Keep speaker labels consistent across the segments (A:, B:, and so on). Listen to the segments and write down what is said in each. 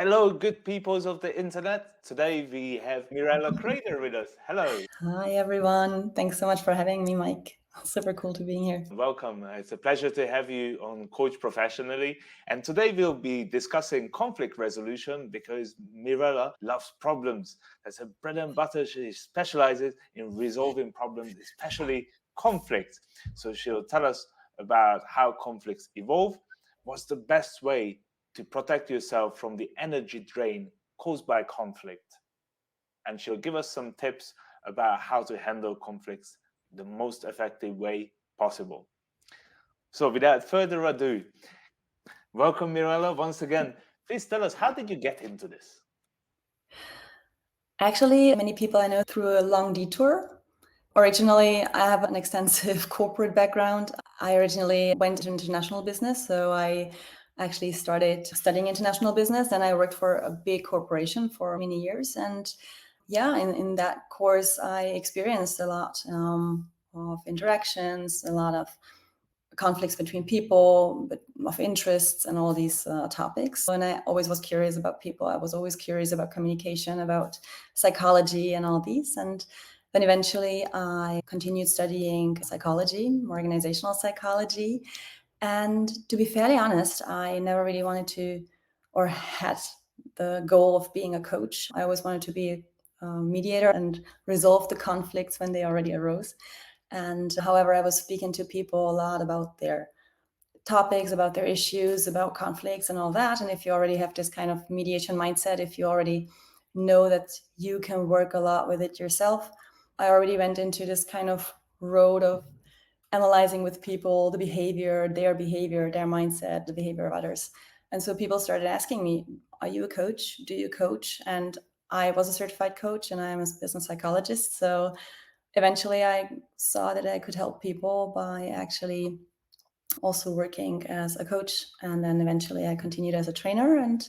A: Hello, good peoples of the internet. Today we have Mirella Kreder with us. Hello,
B: Hi, everyone. Thanks so much for having me, Mike. Super cool to be here.
A: welcome. It's a pleasure to have you on Coach Professionally. And today we'll be discussing conflict resolution because Mirella loves problems. That's her bread and butter. She specializes in resolving problems, especially conflicts. So she'll tell us about how conflicts evolve, what's the best way to protect yourself from the energy drain caused by conflict. And she'll give us some tips about how to handle conflicts the most effective way possible. So, without further ado, welcome, Mirella, once again. Please tell us, how did you get into this?
B: Actually, many people I know through a long detour. Originally, I have an extensive corporate background. I originally went into international business, so I actually started studying international business and I worked for a big corporation for many years. And yeah, in that course, I experienced a lot of interactions, a lot of conflicts between people, but of interests and all these topics. And I always was curious about people. I was always curious about communication, about psychology and all these. And then eventually I continued studying psychology, organizational psychology. And to be fairly honest, I never really wanted to or had the goal of being a coach. I always wanted to be a mediator and resolve the conflicts when they already arose. And however, I was speaking to people a lot about their topics, about their issues, about conflicts and all that. And if you already have this kind of mediation mindset, if you already know that you can work a lot with it yourself, I already went into this kind of road of analyzing with people the behavior, their mindset, the behavior of others. And so people started asking me, are you a coach? Do you coach? And I was a certified coach and I'm a business psychologist. So eventually I saw that I could help people by actually also working as a coach. And then eventually I continued as a trainer. And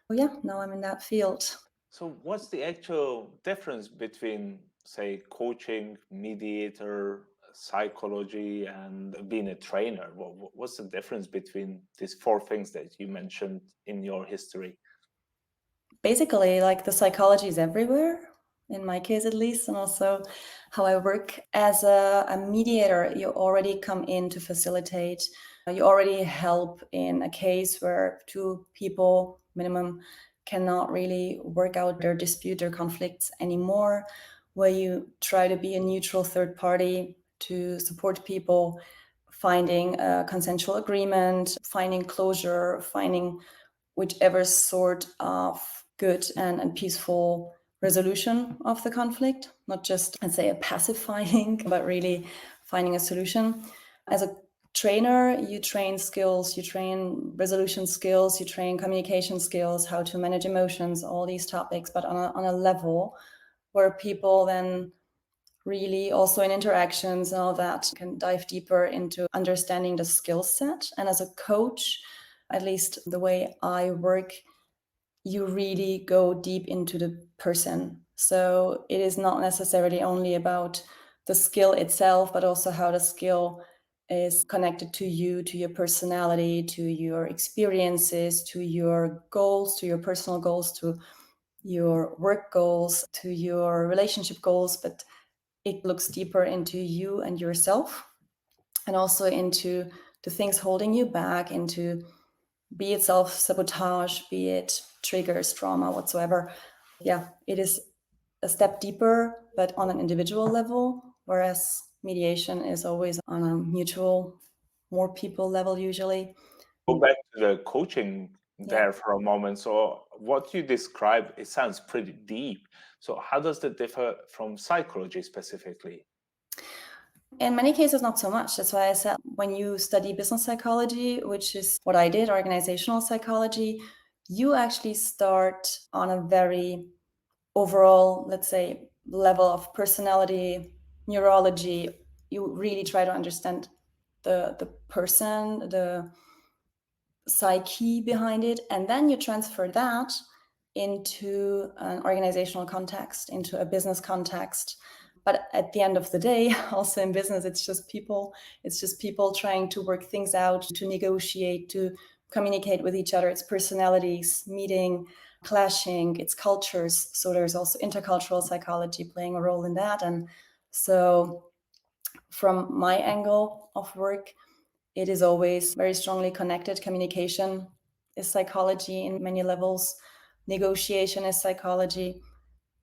B: well, yeah, now I'm in that field.
A: So, what's the actual difference between, say, coaching, mediator, psychology, and being a trainer? What's the difference between these four things that you mentioned in your history?
B: Basically, like the psychology is everywhere, in my case at least, and also how I work as a mediator. You already come in to facilitate, you already help in a case where two people minimum cannot really work out their dispute or conflicts anymore, where you try to be a neutral third party to support people finding a consensual agreement, finding closure, finding whichever sort of good and peaceful resolution of the conflict, not just, let's say, a pacifying, but really finding a solution. As a trainer, you train skills, you train resolution skills, you train communication skills, how to manage emotions, all these topics, but on a level where people then really also in interactions and all that can dive deeper into understanding the skill set. And as a coach, at least the way I work, you really go deep into the person. So it is not necessarily only about the skill itself, but also how the skill is connected to you, to your personality, to your experiences, to your goals, to your personal goals, to your work goals, to your relationship goals. But it looks deeper into you and yourself, and also into the things holding you back, into be it self-sabotage, be it triggers, trauma, whatsoever. Yeah, it is a step deeper, but on an individual level, whereas mediation is always on a mutual, more people level usually.
A: Go back to the coaching
B: Yeah.
A: there for a moment. So, what you describe, it sounds pretty deep. So, how does that differ from psychology specifically?
B: In many cases, not so much. That's why I said when you study business psychology, which is what I did, organizational psychology, you actually start on a very overall, let's say, level of personality, neurology. You really try to understand the person, the psyche behind it, and then you transfer that into an organizational context, into a business context. But at the end of the day, also in business, it's just people. It's just people trying to work things out, to negotiate, to communicate with each other. It's personalities meeting, clashing, it's cultures. So there's also intercultural psychology playing a role in that. And so from my angle of work, it is always very strongly connected. Communication is psychology in many levels. Negotiation is psychology.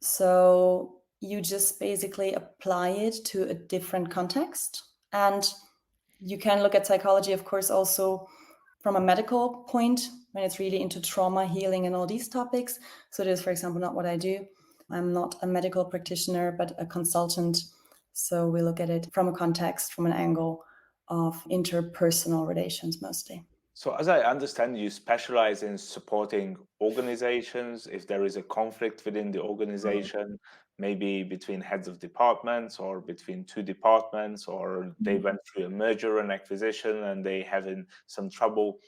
B: So you just basically apply it to a different context. And you can look at psychology, of course, also from a medical point when it's really into trauma healing and all these topics. So it is, for example, not what I do. I'm not a medical practitioner, but a consultant. So we look at it from a context, from an angle of interpersonal relations mostly.
A: So, as I understand, you specialize in supporting organizations if there is a conflict within the organization, maybe between heads of departments or between two departments, or they went through a merger and acquisition and they having some trouble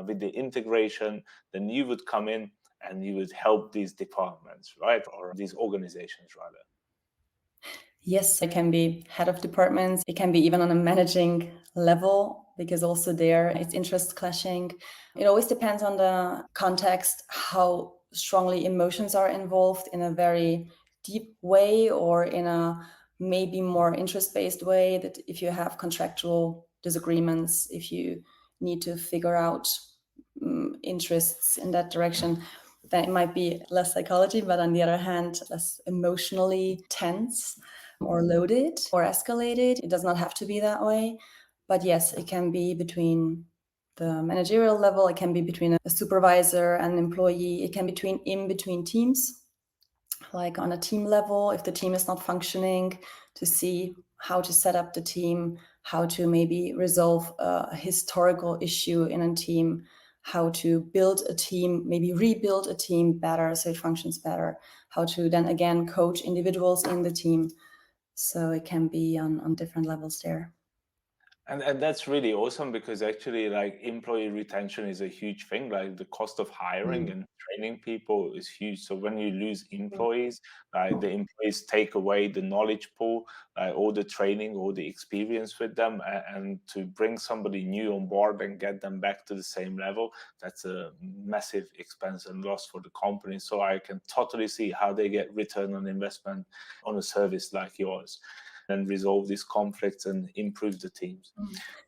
A: with the integration. Then you would come in and you would help these departments, right? Or these organizations, rather.
B: Yes, it can be head of departments. It can be even on a managing level, because also there it's interest clashing. It always depends on the context, how strongly emotions are involved in a very deep way or in a maybe more interest-based way, that if you have contractual disagreements, if you need to figure out interests in that direction, then it might be less psychology, but on the other hand, less emotionally tense or loaded or escalated. It does not have to be that way. But yes, it can be between the managerial level, it can be between a supervisor and an employee, it can be in between teams, like on a team level, if the team is not functioning, to see how to set up the team, how to maybe resolve a historical issue in a team, how to build a team, maybe rebuild a team better so it functions better, how to then again coach individuals in the team. So it can be on different levels there.
A: And that's really awesome, because actually, like, employee retention is a huge thing. Like, the cost of hiring and training people is huge. So when you lose employees, like, the employees take away the knowledge pool, all the training, all the experience with them, and to bring somebody new on board and get them back to the same level, that's a massive expense and loss for the company. So I can totally see how they get return on investment on a service like yours, and resolve these conflicts and improve the teams.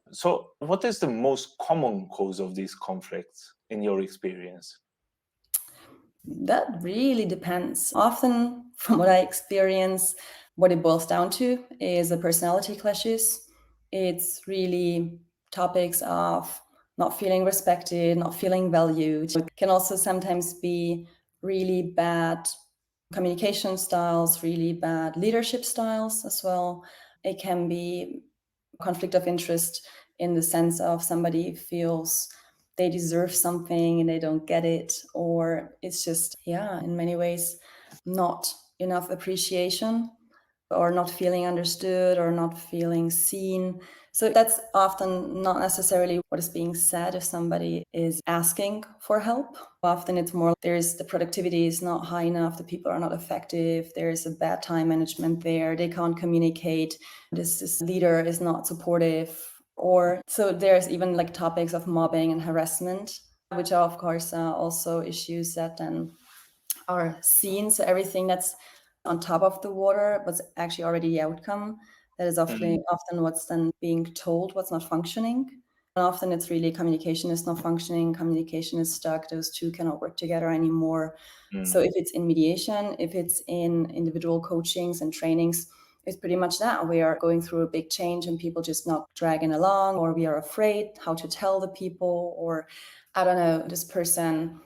A: So, what is the most common cause of these conflicts in your experience?
B: That really depends. Often, from what I experience, what it boils down to is the personality clashes. It's really topics of not feeling respected, not feeling valued. It can also sometimes be really bad communication styles, really bad leadership styles as well. It can be conflict of interest in the sense of somebody feels they deserve something and they don't get it, or it's just, in many ways, not enough appreciation, or not feeling understood, or not feeling seen. So that's often not necessarily what is being said if somebody is asking for help. Often it's more there's the productivity is not high enough, the people are not effective, there's a bad time management there, they can't communicate, this leader is not supportive. Or so there's even like topics of mobbing and harassment, which are of course also issues that then are seen. So everything that's on top of the water was actually already the outcome. That is often what's then being told, what's not functioning. And often it's really communication is not functioning, communication is stuck, those two cannot work together anymore. So if it's in mediation, if it's in individual coachings and trainings, it's pretty much that. We are going through a big change and people just not dragging along, or we are afraid how to tell the people, or I don't know, this person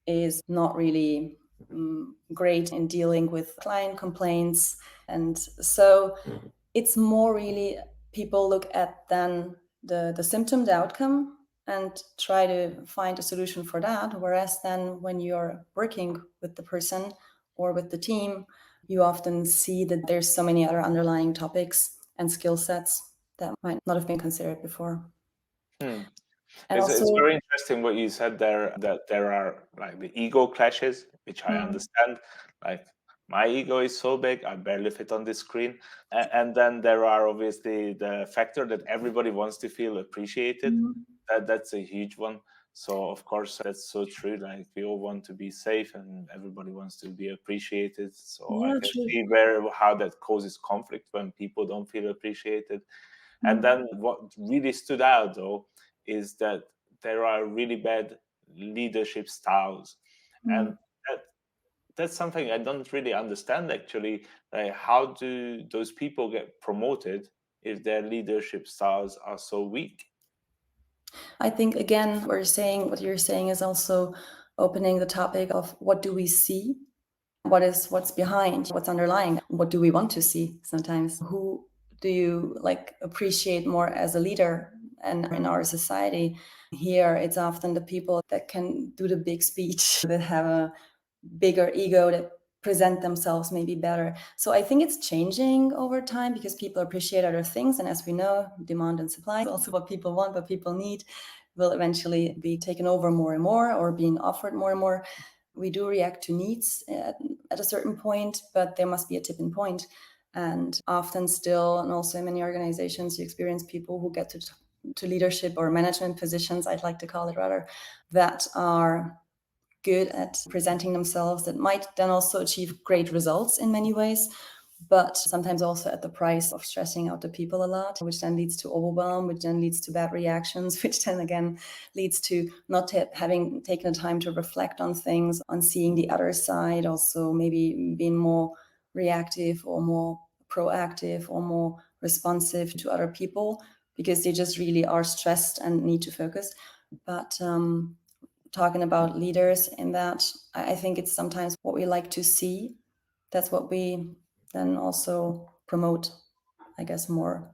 B: is not really great in dealing with client complaints. And so it's more really people look at then the symptom, the outcome, and try to find a solution for that. Whereas then when you're working with the person or with the team, you often see that there's so many other underlying topics and skill sets that might not have been considered before.
A: Hmm.
B: And
A: It's
B: also,
A: very interesting what you said there, that there are like the ego clashes, which I understand. Like, my ego is so big, I barely fit on this screen. And then there are obviously the factor that everybody wants to feel appreciated. That's a huge one. So of course that's so true. Like we all want to be safe and everybody wants to be appreciated. So I
B: Yeah,
A: can
B: true.
A: see where how that causes conflict when people don't feel appreciated. And
B: Mm,
A: then what really stood out though is that there are really bad leadership styles. And
B: mm.
A: that that's something I don't really understand actually. Like how do those people get promoted if their leadership styles are so weak?
B: I think again, what you're saying is also opening the topic of what do we see? What's behind, what's underlying, what do we want to see sometimes? Who do you like appreciate more as a leader? And in our society, here it's often the people that can do the big speech, that have a bigger ego, that present themselves maybe better. So I think it's changing over time because people appreciate other things. And as we know, demand and supply is also what people want, what people need will eventually be taken over more and more or being offered more and more. We do react to needs at a certain point, but there must be a tipping point. And often still, and also in many organizations, you experience people who get to leadership or management positions, I'd like to call it rather, that are good at presenting themselves, that might then also achieve great results in many ways, but sometimes also at the price of stressing out the people a lot, which then leads to overwhelm, which then leads to bad reactions, which then again leads to not having taken the time to reflect on things, on seeing the other side, also maybe being more reactive or more proactive or more responsive to other people because they just really are stressed and need to focus. But talking about leaders in that, I think it's sometimes what we like to see. That's what we then also promote, I guess, more.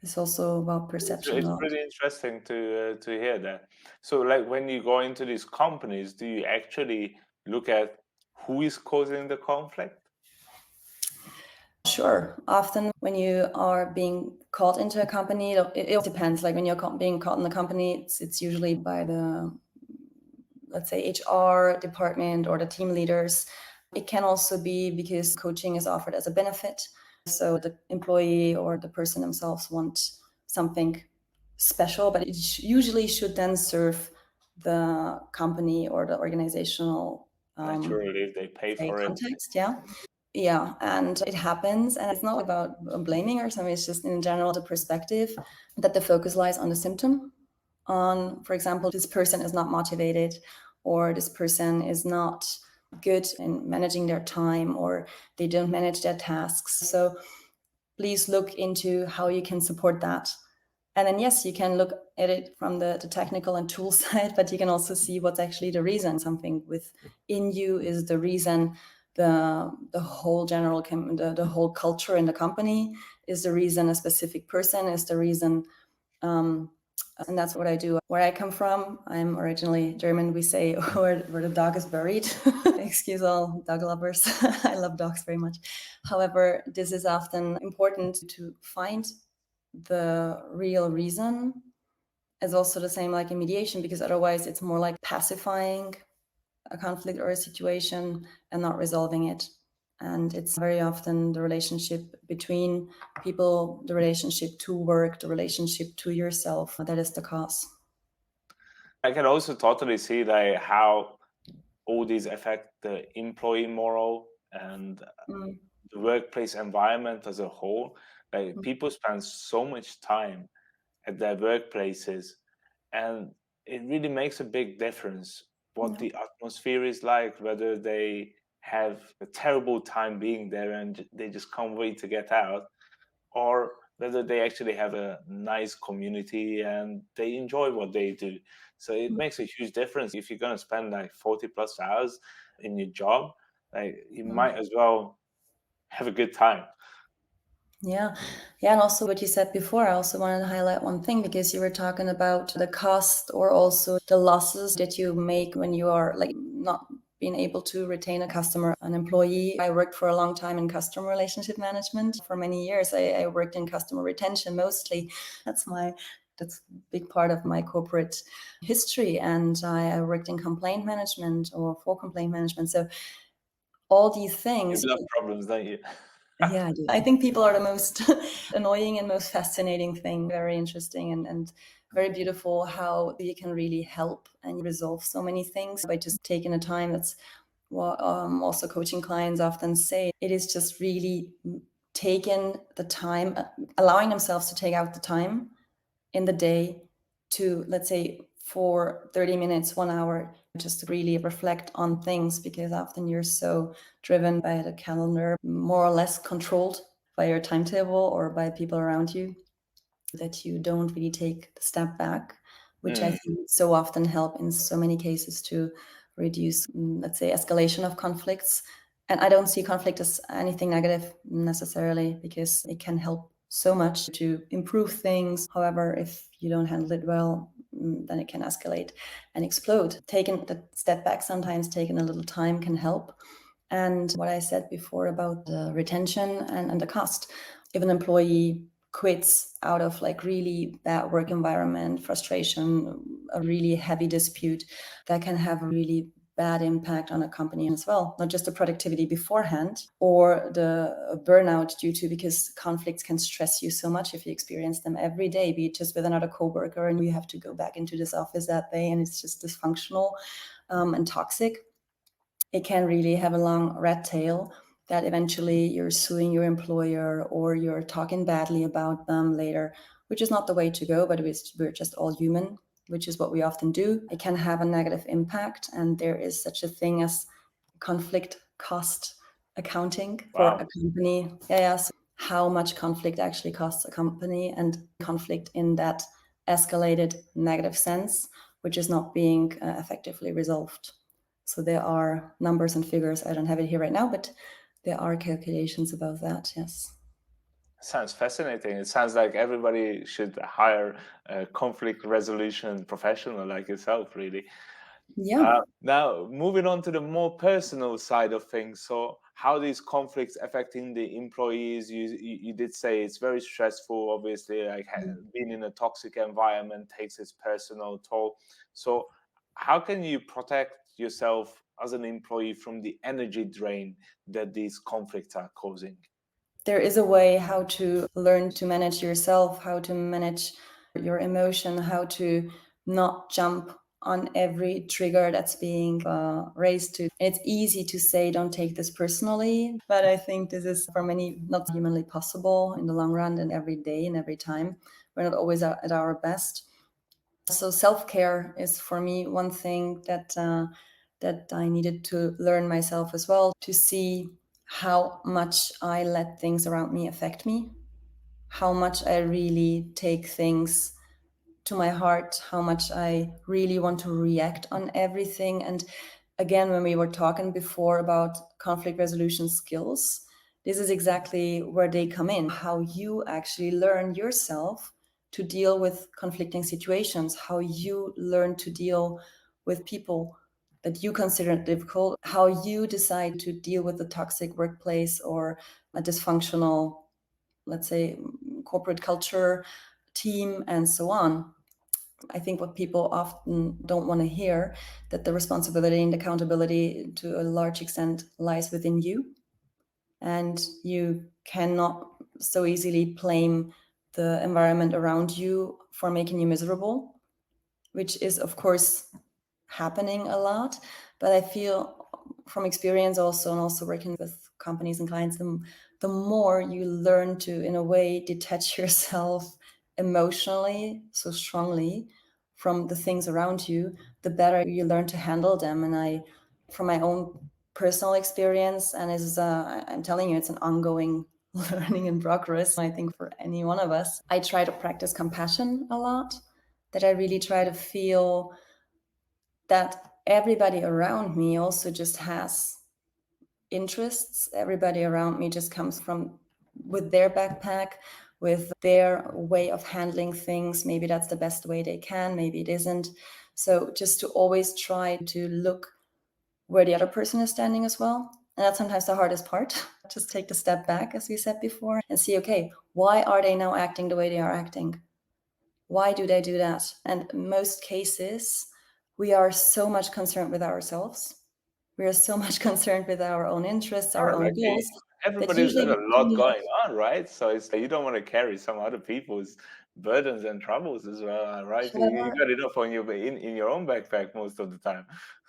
B: It's also about perception
A: It's
B: a lot.
A: pretty interesting to hear that. So, like when you go into these companies, do you actually look at who is causing the conflict?
B: Sure. Often when you are being called into a company, it depends. Like when you're being called in the company, it's usually by the, let's say, HR department or the team leaders. It can also be because coaching is offered as a benefit. So the employee or the person themselves want something special, but it usually should then serve the company or the organizational,
A: Naturally, if they pay
B: say,
A: for it.
B: context. Yeah. Yeah. And it happens. And it's not about blaming or something. It's just in general the perspective that the focus lies on the symptom, on, for example, this person is not motivated or this person is not good in managing their time or they don't manage their tasks. So please look into how you can support that. And then, yes, you can look at it from the technical and tool side, but you can also see what's actually the reason. Something within you is the reason. The whole the whole culture in the company is the reason. A specific person is the reason. And that's what I do. Where I come from, I'm originally German. We say where the dog is buried. Excuse all dog lovers. I love dogs very much. However, this is often important to find the real reason. Is also the same like in mediation, because otherwise it's more like pacifying a conflict or a situation and not resolving it. And it's very often the relationship between people, the relationship to work, the relationship to yourself that is the cause.
A: I can also totally see like how all these affect the employee moral and
B: Mm,
A: the workplace environment as a whole. Like
B: mm,
A: people spend so much time at their workplaces, and it really makes a big difference what
B: yeah.
A: the atmosphere is like, whether they have a terrible time being there and they just can't wait to get out, or whether they actually have a nice community and they enjoy what they do. So it
B: Mm,
A: makes a huge difference. If you're going to spend like 40 plus hours in your job, like you
B: mm.
A: might as well have a good time.
B: Yeah. Yeah. And also what you said before, I also wanted to highlight one thing because you were talking about the cost or also the losses that you make when you are like not being able to retain a customer, an employee. I worked for a long time in customer relationship management. For many years, I worked in customer retention mostly. That's a big part of my corporate history. And I worked in complaint management or for complaint management. So all these
A: You
B: things.
A: love problems, don't you?
B: Yeah, I do. I think people are the most annoying and most fascinating thing. Very interesting and very beautiful how you can really help and resolve so many things by just taking the time. That's what also coaching clients often say. It is just really taking the time, allowing themselves to take out the time in the day to, let's say, for 30 minutes, 1 hour, just to really reflect on things, because often you're so driven by the calendar, more or less controlled by your timetable or by people around you, that you don't really take the step back, which I think so often help in so many cases to reduce, let's say, escalation of conflicts. And I don't see conflict as anything negative necessarily, because it can help so much to improve things. However, if you don't handle it well, then it can escalate and explode. Taking the step back, sometimes taking a little time can help. And what I said before about the retention and the cost, if an employee quits out of like really bad work environment, frustration, a really heavy dispute, that can have a really bad impact on a company as well. Not just the productivity beforehand or the burnout due to, because conflicts can stress you so much if you experience them every day, be it just with another coworker and you have to go back into this office that day and it's just dysfunctional and toxic. It can really have a long red tail that eventually you're suing your employer or you're talking badly about them later, which is not the way to go, but we're just all human, which is what we often do. It can have a negative impact, and there is such a thing as conflict cost accounting for
A: Wow.
B: a company. Yeah, so how much conflict actually costs a company, and conflict in that escalated negative sense, which is not being effectively resolved. So there are numbers and figures. I don't have it here right now, but there are calculations about that. Yes.
A: Sounds fascinating. It sounds like everybody should hire a conflict resolution professional like yourself, really.
B: Yeah.
A: Now, moving on to the more personal side of things. So, how these conflicts affecting the employees? You did say it's very stressful. Obviously, like being in a toxic environment takes its personal toll. So, how can you protect yourself as an employee from the energy drain that these conflicts are causing?
B: There is a way how to learn to manage yourself, how to manage your emotion, how to not jump on every trigger that's being raised to. It's easy to say, don't take this personally, but I think this is for many not humanly possible in the long run, and every day and every time. We're not always at our best. So self-care is for me one thing that I needed to learn myself as well, to see how much I let things around me affect me, how much I really take things to my heart, how much I really want to react on everything. And again, when we were talking before about conflict resolution skills, this is exactly where they come in, how you actually learn yourself to deal with conflicting situations, how you learn to deal with people that you consider difficult, how you decide to deal with a toxic workplace or a dysfunctional, let's say, corporate culture, team, and so on. I think what people often don't want to hear, that the responsibility and accountability to a large extent lies within you, and you cannot so easily blame the environment around you for making you miserable, which is of course happening a lot. But I feel from experience also, and also working with companies and clients, the more you learn to, in a way, detach yourself emotionally so strongly from the things around you, the better you learn to handle them. And I, from my own personal experience, and is I'm telling you, it's an ongoing learning and progress, I think, for any one of us. I try to practice compassion a lot, that I really try to feel that everybody around me also just has interests. Everybody around me just comes from with their backpack, with their way of handling things. Maybe that's the best way they can, maybe it isn't. So just to always try to look where the other person is standing as well. And that's sometimes the hardest part. Just take the step back, as we said before, and see, okay, why are they now acting the way they are acting? Why do they do that? And in most cases, we are so much concerned with ourselves. We are so much concerned with our own interests, our own
A: Like
B: goals. That's
A: everybody's got
B: usually
A: a lot
B: extremely
A: going on, right? So it's you don't want to carry some other people's burdens and troubles as well, right? You
B: however,
A: got enough on your in your own backpack most of the time.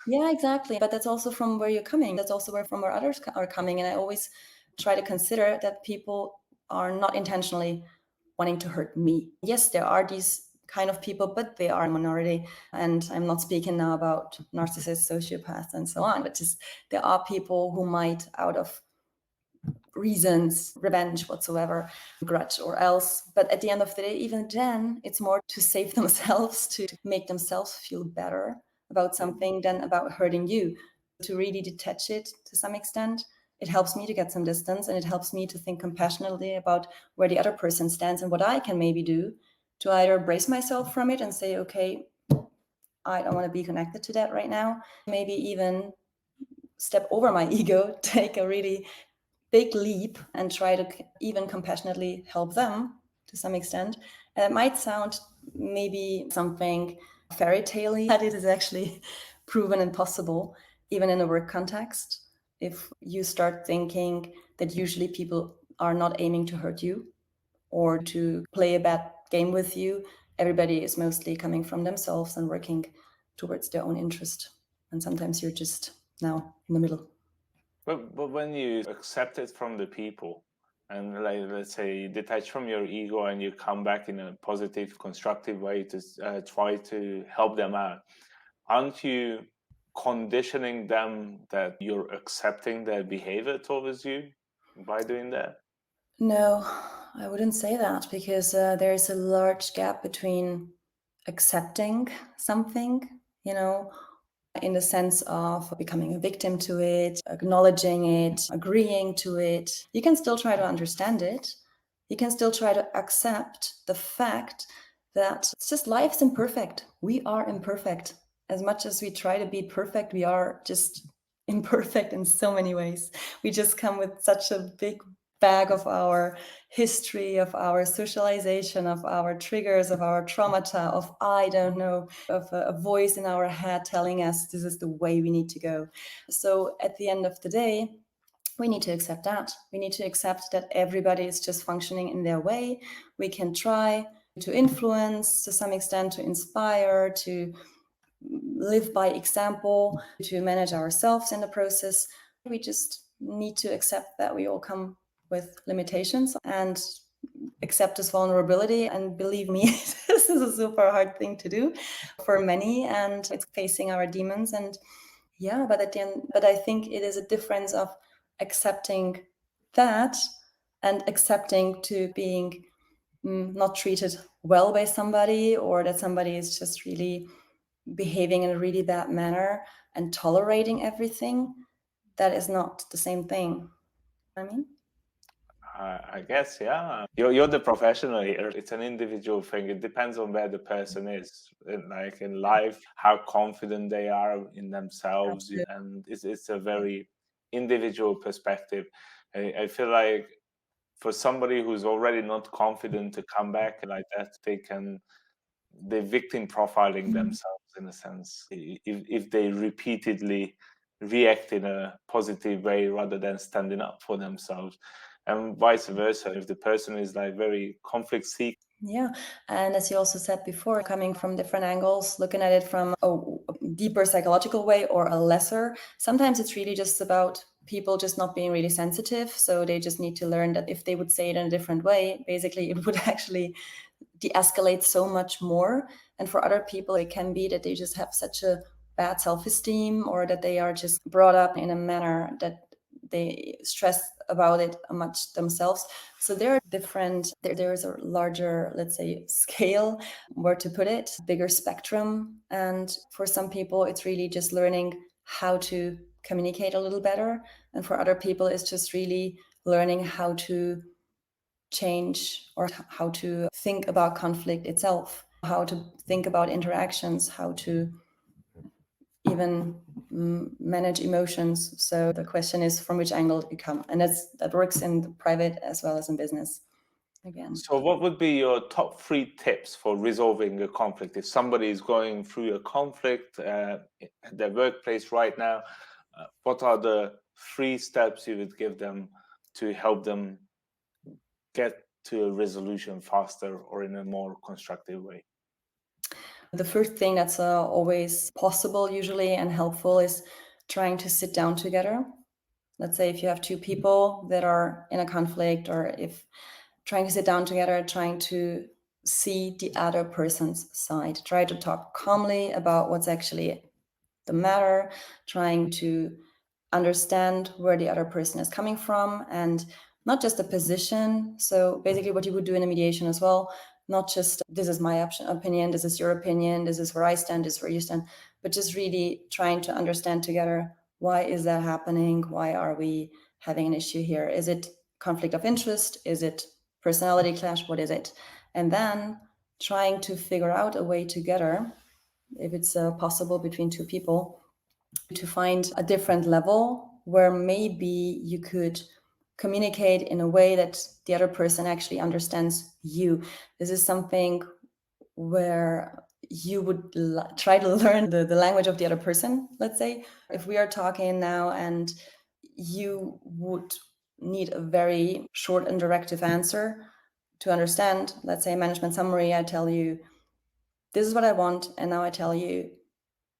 B: yeah, exactly. But that's also from where you're coming. That's also from where others are coming. And I always try to consider that people are not intentionally wanting to hurt me. Yes, there are these kind of people, but they are a minority. And I'm not speaking now about narcissists, sociopaths, and so on, but just there are people who might, out of reasons, revenge whatsoever, grudge or else. But at the end of the day, even then, it's more to save themselves, to make themselves feel better about something than about hurting you. To really detach it to some extent, it helps me to get some distance, and it helps me to think compassionately about where the other person stands and what I can maybe do to either brace myself from it and say, okay, I don't want to be connected to that right now. Maybe even step over my ego, take a really big leap and try to even compassionately help them to some extent. And it might sound maybe something fairy tale-y, but it is actually proven impossible, even in a work context. If you start thinking that usually people are not aiming to hurt you or to play a bad game with you, everybody is mostly coming from themselves and working towards their own interest. And sometimes you're just now in the middle.
A: But when you accept it from the people and like let's say you detach from your ego and you come back in a positive, constructive way to try to help them out, aren't you conditioning them that you're accepting their behavior towards you by doing that?
B: No, I wouldn't say that because there is a large gap between accepting something, you know, in the sense of becoming a victim to it, acknowledging it, agreeing to it. You can still try to understand it. You can still try to accept the fact that it's just life's imperfect. We are imperfect. As much as we try to be perfect, we are just imperfect in so many ways. We just come with such a big bag of our history, of our socialization, of our triggers, of our traumata, of I don't know, of a voice in our head telling us this is the way we need to go. So at the end of the day, we need to accept that. We need to accept that everybody is just functioning in their way. We can try to influence to some extent, to inspire, to live by example, to manage ourselves in the process. We just need to accept that we all come with limitations and accept this vulnerability. And believe me, this is a super hard thing to do for many, and it's facing our demons. And yeah, but at the end, but I think it is a difference of accepting that and accepting to being not treated well by somebody, or that somebody is just really behaving in a really bad manner and tolerating everything. That is not the same thing. I mean,
A: I guess, yeah. You're the professional here. It's an individual thing. It depends on where the person is, like in life, how confident they are in themselves,
B: absolutely.
A: and it's a very individual perspective. I feel like for somebody who's already not confident to come back like that, they're victim profiling themselves in a sense. If they repeatedly react in a positive way rather than standing up for themselves, and vice versa, if the person is like very conflict seeking.
B: Yeah. And as you also said before, coming from different angles, looking at it from a deeper psychological way or a lesser, sometimes it's really just about people just not being really sensitive. So they just need to learn that if they would say it in a different way, basically it would actually de-escalate so much more. And for other people, it can be that they just have such a bad self-esteem, or that they are just brought up in a manner that they stress about it much themselves. So there are different, there's a larger, let's say, scale, where to put it, bigger spectrum. And for some people, it's really just learning how to communicate a little better. And for other people, it's just really learning how to change, or how to think about conflict itself, how to think about interactions, how to even manage emotions. So the question is from which angle you come, and that works in the private as well as in business. Again,
A: So, what would be your top 3 tips for resolving a conflict? If somebody is going through a conflict at their workplace right now, what are the 3 steps you would give them to help them get to a resolution faster or in a more constructive way?
B: The first thing that's always possible usually and helpful is trying to sit down together. Let's say if you have two people that are in a conflict, or if trying to sit down together, trying to see the other person's side, try to talk calmly about what's actually the matter, trying to understand where the other person is coming from, and not just a position. So basically what you would do in a mediation as well, not just this is my opinion, this is your opinion, this is where I stand, this is where you stand, but just really trying to understand together, why is that happening? Why are we having an issue here? Is it conflict of interest? Is it personality clash? What is it? And then trying to figure out a way together, if it's possible between two people, to find a different level where maybe you could communicate in a way that the other person actually understands you. This is something where you would try to learn the language of the other person. Let's say if we are talking now and you would need a very short and directive answer to understand, let's say management summary, I tell you, this is what I want, and now I tell you,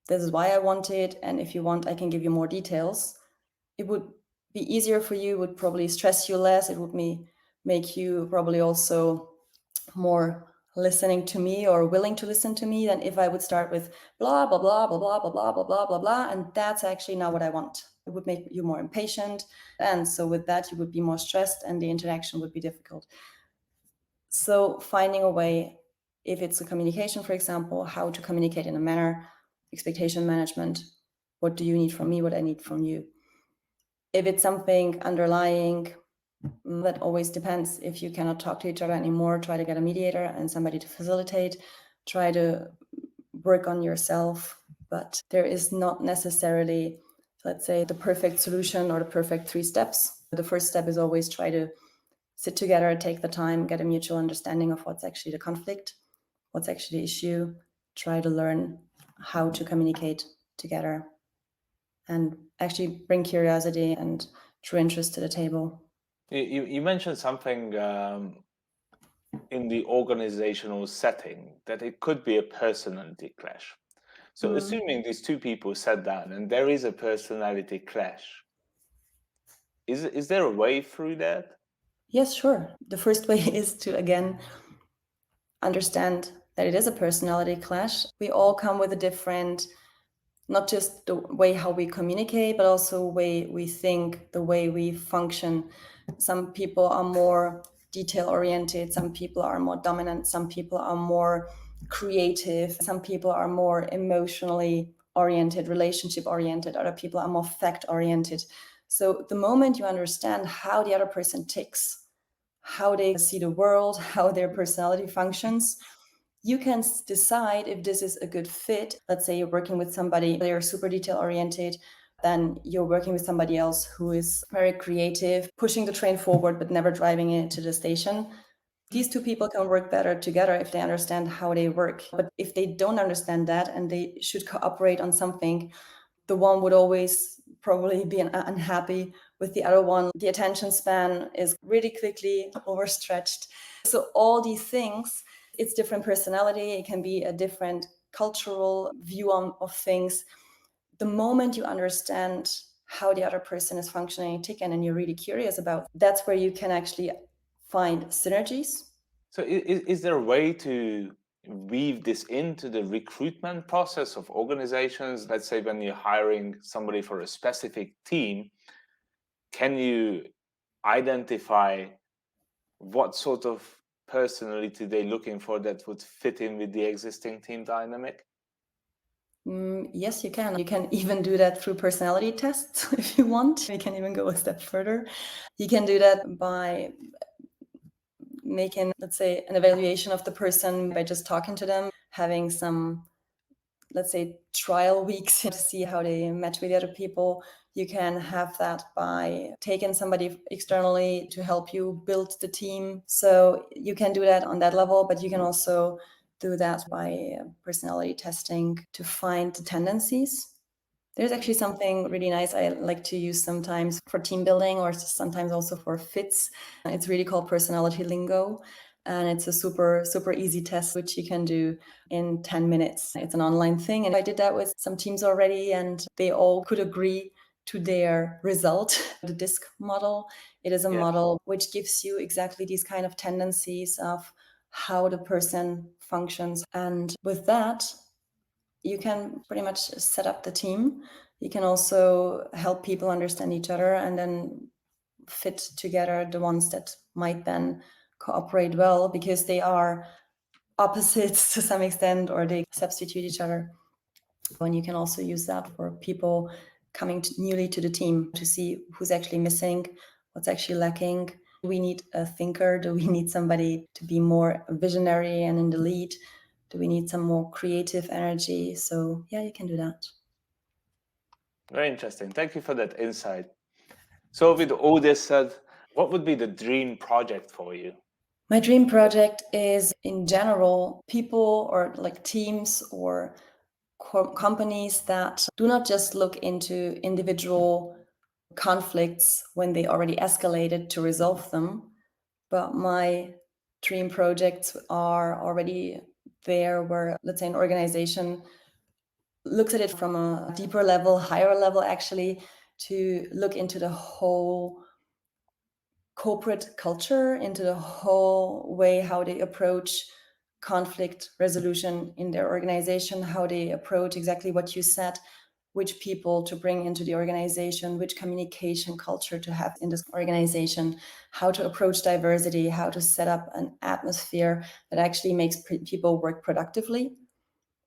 B: this is why I want it, and if you want, I can give you more details. It would be easier for you, would probably stress you less. It would make you probably also more listening to me or willing to listen to me than if I would start with blah, blah, blah, blah, blah, blah, blah, blah, blah, blah, blah, and that's actually not what I want. It would make you more impatient. And so with that, you would be more stressed and the interaction would be difficult. So finding a way, if it's a communication, for example, how to communicate in a manner, expectation management, what do you need from me, what I need from you. If it's something underlying, that always depends. If you cannot talk to each other anymore, try to get a mediator and somebody to facilitate, try to work on yourself. But there is not necessarily, let's say, the perfect solution or the perfect 3 steps. The first step is always try to sit together, take the time, get a mutual understanding of what's actually the conflict, what's actually the issue, try to learn how to communicate together, and actually bring curiosity and true interest to the table.
A: You mentioned something in the organizational setting that it could be a personality clash. So assuming these two people sat down and there is a personality clash, is there a way through that?
B: Yes, sure. The first way is to, again, understand that it is a personality clash. We all come with a different, not just the way how we communicate, but also the way we think, the way we function. Some people are more detail oriented, some people are more dominant, some people are more creative, some people are more emotionally oriented, relationship oriented, other people are more fact oriented. So the moment you understand how the other person ticks, how they see the world, how their personality functions, you can decide if this is a good fit. Let's say you're working with somebody, they're super detail oriented, then you're working with somebody else who is very creative, pushing the train forward, but never driving it to the station. These two people can work better together if they understand how they work. But if they don't understand that and they should cooperate on something, the one would always probably be unhappy with the other one. The attention span is really quickly overstretched. So all these things, it's different personality, it can be a different cultural view of things. The moment you understand how the other person is functioning and ticking and you're really curious about, that's where you can actually find synergies.
A: So is there a way to weave this into the recruitment process of organizations? Let's say when you're hiring somebody for a specific team, can you identify what sort of personality they're looking for that would fit in with the existing team dynamic?
B: Yes, you can. You can even do that through personality tests if you want. You can even go a step further. You can do that by making, let's say, an evaluation of the person by just talking to them, having some, let's say, trial weeks to see how they match with other people. You can have that by taking somebody externally to help you build the team. So you can do that on that level, but you can also do that by personality testing to find the tendencies. There's actually something really nice I like to use sometimes for team building or sometimes also for fits. It's really called personality lingo. And it's a super, super easy test, which you can do in 10 minutes. It's an online thing. And I did that with some teams already, and they all could agree to their result. The DISC model, it is a model which gives you exactly these kind of tendencies of how the person functions. And with that, you can pretty much set up the team. You can also help people understand each other and then fit together the ones that might then cooperate well because they are opposites to some extent or they substitute each other. And you can also use that for people coming newly to the team to see who's actually missing, what's actually lacking. Do we need a thinker? Do we need somebody to be more visionary and in the lead? Do we need some more creative energy? So yeah, you can do that.
A: Very interesting. Thank you for that insight. So with all this said, what would be the dream project for you?
B: My dream project is, in general, people or like teams or companies that do not just look into individual conflicts when they already escalated to resolve them, but my dream projects are already there where, let's say, an organization looks at it from a deeper level, higher level, actually, to look into the whole corporate culture, into the whole way how they approach conflict resolution in their organization, how they approach exactly what you said, which people to bring into the organization, which communication culture to have in this organization, how to approach diversity, how to set up an atmosphere that actually makes people work productively.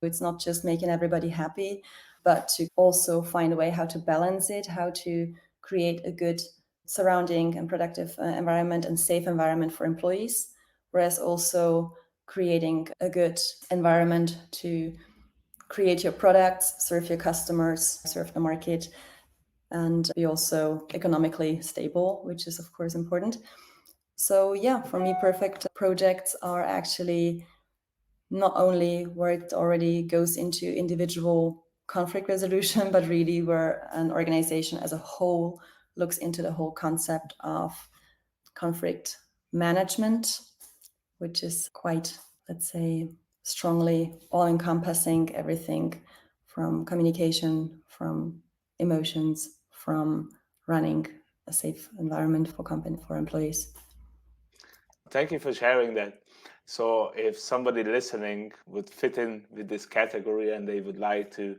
B: It's not just making everybody happy, but to also find a way how to balance it, how to create a good surrounding and productive environment and safe environment for employees, whereas also creating a good environment to create your products, serve your customers, serve the market, and be also economically stable, which is of course important. So yeah, for me, perfect projects are actually not only where it already goes into individual conflict resolution, but really where an organization as a whole looks into the whole concept of conflict management, which is quite, let's say, strongly all-encompassing everything from communication, from emotions, from running a safe environment for employees.
A: Thank you for sharing that. So if somebody listening would fit in with this category and they would like to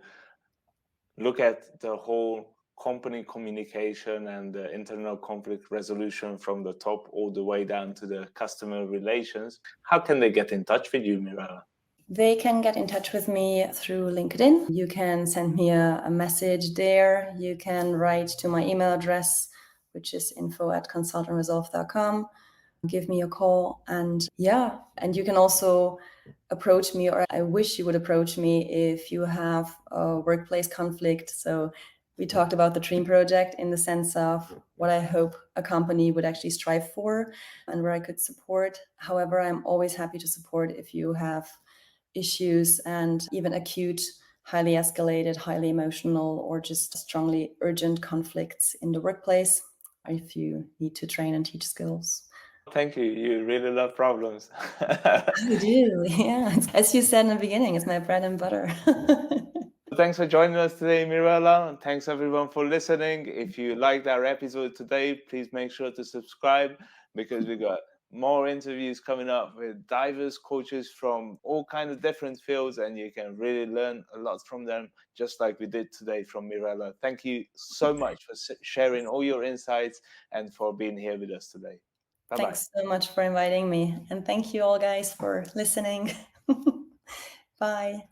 A: look at the whole company communication and the internal conflict resolution from the top all the way down to the customer relations, how can they get in touch with you, Mirella?
B: They can get in touch with me through LinkedIn. You can send me a message there. You can write to my email address, which is info@consultandresolve.com. Give me a call. And you can also approach me, or I wish you would approach me if you have a workplace conflict. So we talked about the dream project in the sense of what I hope a company would actually strive for and where I could support. However, I'm always happy to support if you have issues and even acute, highly escalated, highly emotional, or just strongly urgent conflicts in the workplace, if you need to train and teach skills.
A: Thank you. You really love problems.
B: I do, yeah. As you said in the beginning, it's my bread and butter.
A: Thanks for joining us today, Mirella. And thanks everyone for listening. If you liked our episode today, please make sure to subscribe because we got more interviews coming up with diverse coaches from all kinds of different fields, and you can really learn a lot from them, just like we did today from Mirella. Thank you so much for sharing all your insights and for being here with us today. Bye-bye.
B: Thanks so much for inviting me. And thank you all guys for listening. Bye.